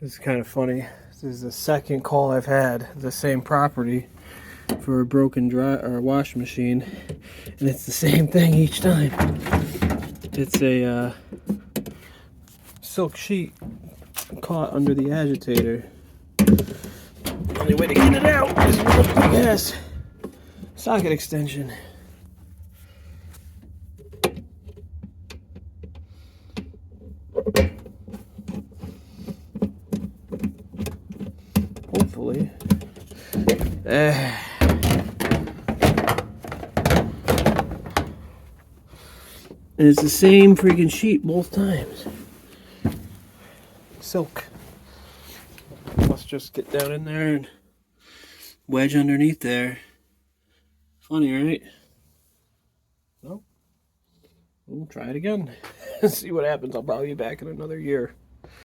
This is kind of funny. This is the second call I've had the same property for a broken wash machine, and it's the same thing each time. It's a silk sheet caught under the agitator. Only way to get it out is with a big ass socket extension. Hopefully. And it's the same freaking sheet both times. Silk. Let's just get down in there and wedge underneath there. Funny, right? Well, we'll try it again. See what happens. I'll probably be back in another year.